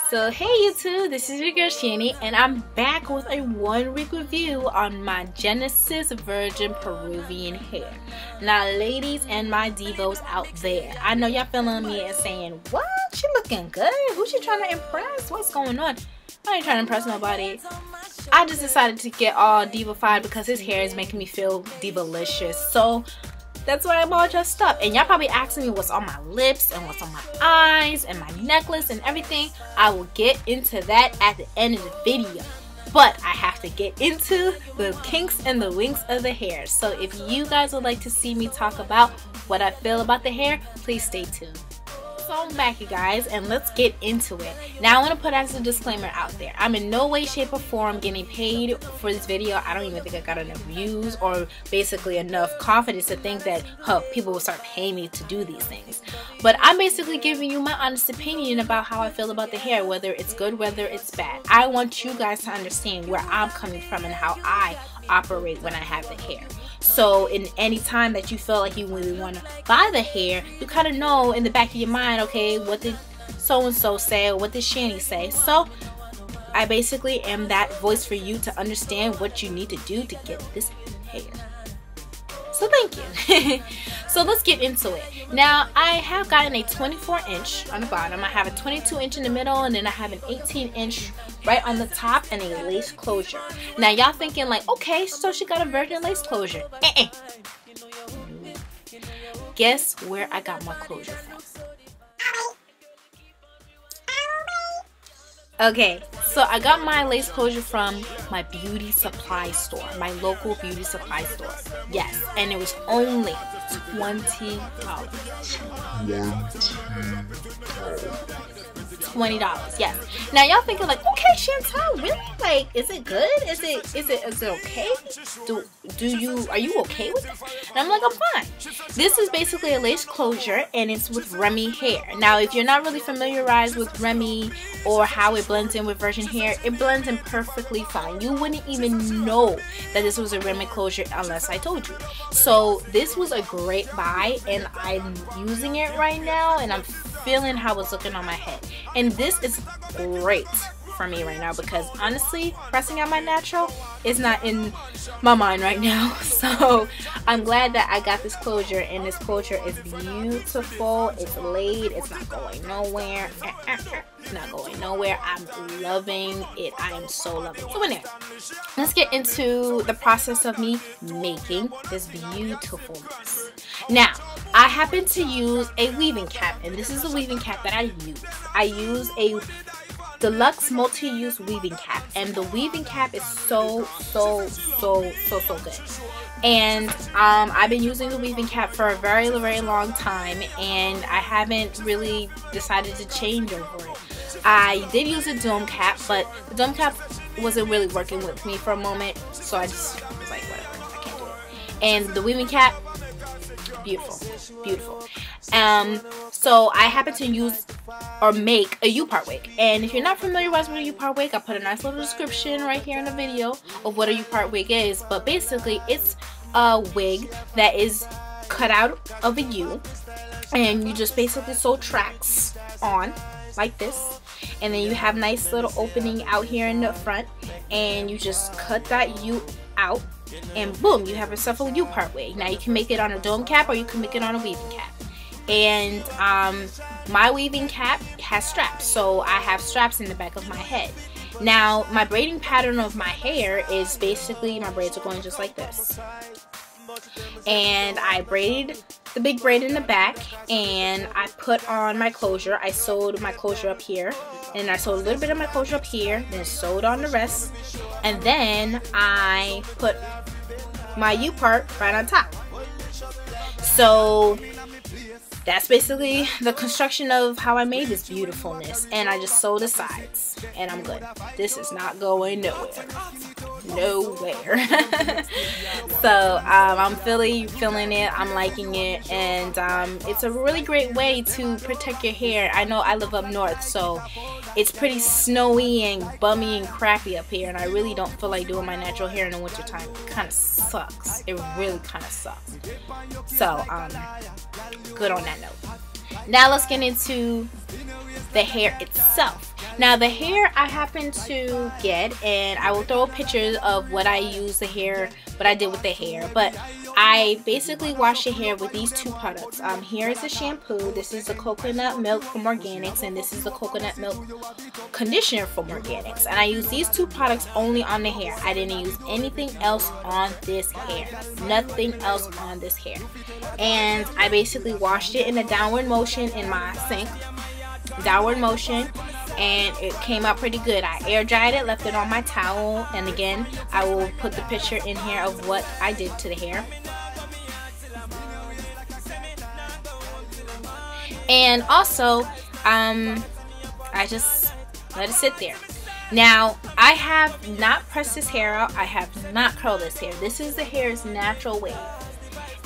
So hey YouTube, this is your girl Shanny, and I'm back with a 1 week review on my Genesis Virgin Peruvian hair. Now ladies and my divos out there, I know y'all feeling me and saying, what? She looking good? Who she trying to impress? What's going on? I ain't trying to impress nobody. I just decided to get all diva-fied because his hair is making me feel divalicious. So that's why I'm all dressed up. And y'all probably asking me what's on my lips and what's on my eyes and my necklace and everything. I will get into that at the end of the video. But I have to get into the kinks and the winks of the hair. So if you guys would like to see me talk about what I feel about the hair, please stay tuned. So I'm back, you guys, and let's get into it. Now I want to put as a disclaimer out there, I'm in no way, shape, or form getting paid for this video. I don't even think I got enough views or basically enough confidence to think that people will start paying me to do these things. But I'm basically giving you my honest opinion about how I feel about the hair, whether it's good, whether it's bad. I want you guys to understand where I'm coming from and how I operate when I have the hair. So in any time that you feel like you really want to buy the hair, you kind of know in the back of your mind, okay, what did so-and-so say, or what did Shanny say? So I basically am that voice for you to understand what you need to do to get this hair. So thank you. So let's get into it. Now I have gotten a 24-inch on the bottom. I have a 22-inch in the middle, and then I have an 18-inch right on the top and a lace closure. Now y'all thinking like, okay, so she got a virgin lace closure. Guess where I got my closure from? Okay, so I got my lace closure from my beauty supply store, my local beauty supply store. Yes, and it was only $20. $20, yes. Now y'all thinking like, okay, Chantel, really? Like, is it good? Is it okay? Are you okay with it? And I'm like, I'm fine. This is basically a lace closure, and it's with Remy hair. Now, if you're not really familiarized with Remy or how it blends in with virgin hair, it blends in perfectly fine. You wouldn't even know that this was a Remy closure unless I told you. So this was a great buy, and I'm using it right now, and I'm feeling how it's looking on my head. And this is great for me right now because honestly, pressing out my natural is not in my mind right now. So I'm glad that I got this closure, and this closure is beautiful. It's laid. It's not going nowhere. It's not going nowhere. I'm loving it. I am so loving it. So in there, let's get into the process of me making this beautifulness. Now, I happen to use a weaving cap, and this is the weaving cap that I use. I use a deluxe multi-use weaving cap, and the weaving cap is so good. And I've been using the weaving cap for a very long time, and I haven't really decided to change over it. I did use a dome cap, but the dome cap wasn't really working with me for a moment, so I just was like, whatever, I can't do it. And the weaving cap, beautiful. So I happen to use or make a U-part wig, and if you're not familiar with what a U-part wig, I put a nice little description right here in the video of what a U-part wig is. But basically, it's a wig that is cut out of a U, and you just basically sew tracks on like this, and then you have nice little opening out here in the front, and you just cut that U out, and boom, you have yourself a U-part wig. Now you can make it on a dome cap, or you can make it on a weaving cap. And my weaving cap has straps, so I have straps in the back of my head. Now my braiding pattern of my hair is basically, my braids are going just like this, and I braided the big braid in the back, and I put on my closure. I sewed my closure up here, and I sewed a little bit of my closure up here, then sewed on the rest, and then I put my U-part right on top. So that's basically the construction of how I made this beautifulness, and I just sewed the sides, and I'm good. This is not going nowhere. So I'm feeling it. I'm liking it, and it's a really great way to protect your hair. I know I live up north, so it's pretty snowy and bummy and crappy up here, and I really don't feel like doing my natural hair in the winter time. It kind of sucks. It really kind of sucks. So good on that note. Now let's get into the hair itself. Now the hair I happen to get, and I will throw pictures of what I use the hair, what I did with the hair, but I basically wash the hair with these two products. Here is the shampoo. This is the coconut milk from Organics, and this is the coconut milk conditioner from Organics. And I use these two products only on the hair. I didn't use anything else on this hair. Nothing else on this hair. And I basically washed it in a downward motion in my sink. Downward motion. And it came out pretty good. I air dried it, left it on my towel, and again I will put the picture in here of what I did to the hair. And also I just let it sit there. Now I have not pressed this hair out, I have not curled this hair. This is the hair's natural wave,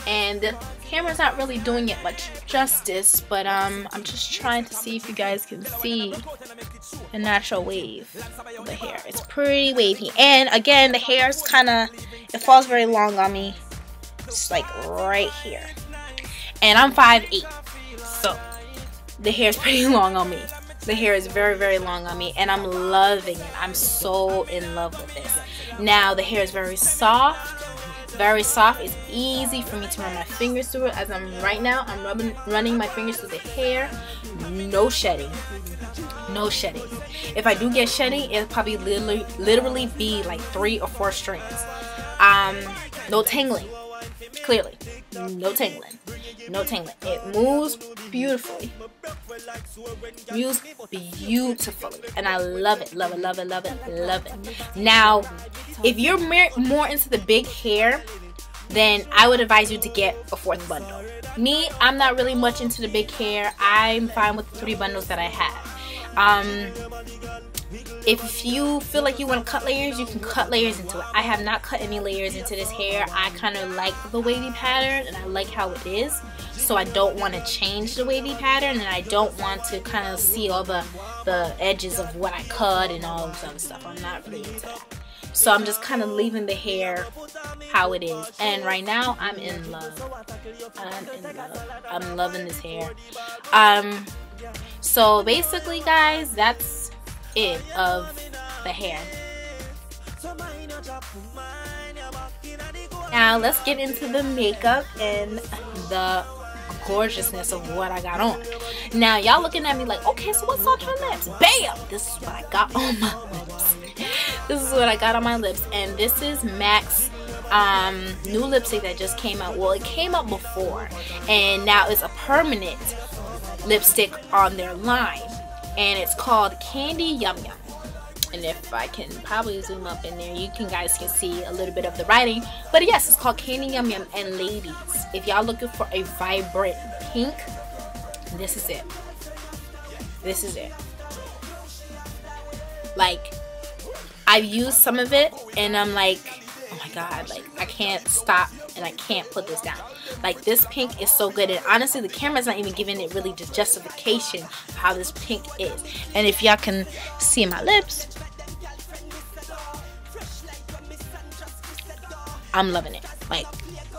and the camera's not really doing it much justice, but I'm just trying to see if you guys can see the natural wave of the hair. It's pretty wavy, and again the hair's it falls very long on me. It's like right here, and I'm 5'8", so the hair's pretty long on me. The hair is very, very long on me, and I'm loving it. I'm so in love with this. Now the hair is very soft. Very soft. It's easy for me to run my fingers through it. As right now I'm running my fingers through the hair. No shedding. No shedding. If I do get shedding, it'll probably literally be like 3 or 4 strands. No tangling. Clearly, no tangling. No tangling. It moves beautifully. Moves beautifully, and I love it. Love it. Love it. Love it. Love it. Now, if you're more into the big hair, then I would advise you to get a 4th bundle. Me, I'm not really much into the big hair. I'm fine with the 3 bundles that I have. If you feel like you want to cut layers, you can cut layers into it. I have not cut any layers into this hair. I kind of like the wavy pattern, and I like how it is. So I don't want to change the wavy pattern, and I don't want to kind of see all the edges of what I cut and all this other stuff. I'm not really into that. So I'm just kind of leaving the hair how it is. And right now, I'm in love. I'm in love. I'm loving this hair. So basically, guys, that's it of the hair. Now let's get into the makeup and the gorgeousness of what I got on. Now y'all looking at me like, okay, so what's on her lips? Bam! This is what I got on my lips. This is what I got on my lips, and this is MAC's new lipstick that just came out. Well, it came out before, and now it's a permanent lipstick on their line, and it's called Candy Yum Yum. And if I can probably zoom up in there, you guys can see a little bit of the writing. But yes, it's called Candy Yum Yum. And ladies, if y'all looking for a vibrant pink, this is it. This is it. Like, I've used some of it, and I'm like, oh my god, like I can't stop and I can't put this down. Like, this pink is so good, and honestly the camera's not even giving it really the justification of how this pink is. And if y'all can see my lips, I'm loving it. Like,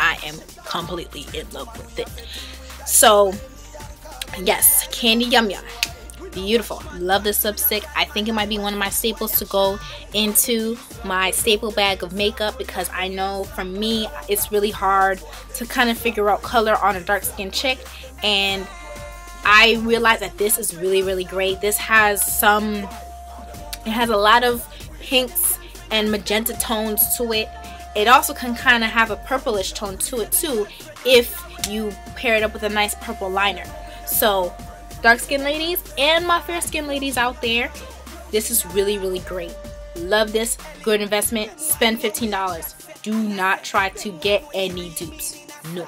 I am completely in love with it. So yes, Candy Yum Yum, beautiful. Love this lipstick. I think it might be one of my staples to go into my staple bag of makeup, because I know for me it's really hard to kind of figure out color on a dark skinned chick, and I realized that this is really, really great. This has it has a lot of pinks and magenta tones to it. It also can kind of have a purplish tone to it too, if you pair it up with a nice purple liner. So dark skin ladies and my fair skin ladies out there, this is really, really great. Love this. Good investment. Spend $15. Do not try to get any dupes. No,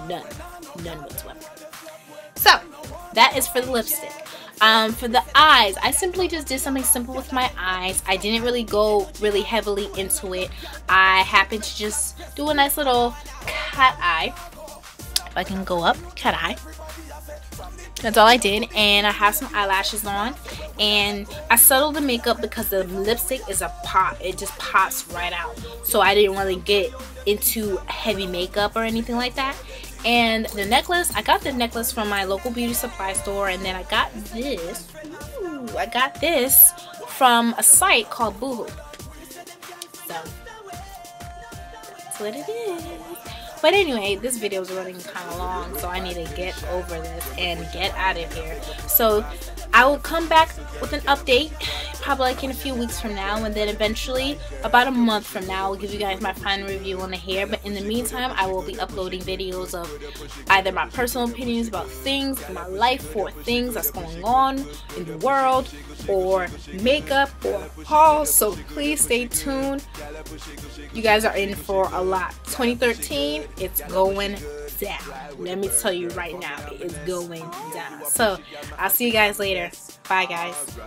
none whatsoever. So that is for the lipstick. For the eyes, I simply just did something simple with my eyes. I didn't really go really heavily into it. I happened to just do a nice little cat eye. If I can go up, cat eye. That's all I did, and I have some eyelashes on, and I settled the makeup because the lipstick is a pop. It just pops right out, so I didn't really get into heavy makeup or anything like that. And the necklace, I got the necklace from my local beauty supply store, and then I got this. Ooh, I got this from a site called Boohoo. So that's what it is. But anyway, this video is running kind of long, so I need to get over this and get out of here. So I will come back with an update probably like in a few weeks from now, and then eventually about a month from now I'll give you guys my final review on the hair. But in the meantime, I will be uploading videos of either my personal opinions about things in my life, or things that's going on in the world, or makeup, or hauls. So please stay tuned. You guys are in for a lot. 2013, it's going down. Let me tell you right now, it's going down. So I'll see you guys later. Bye guys.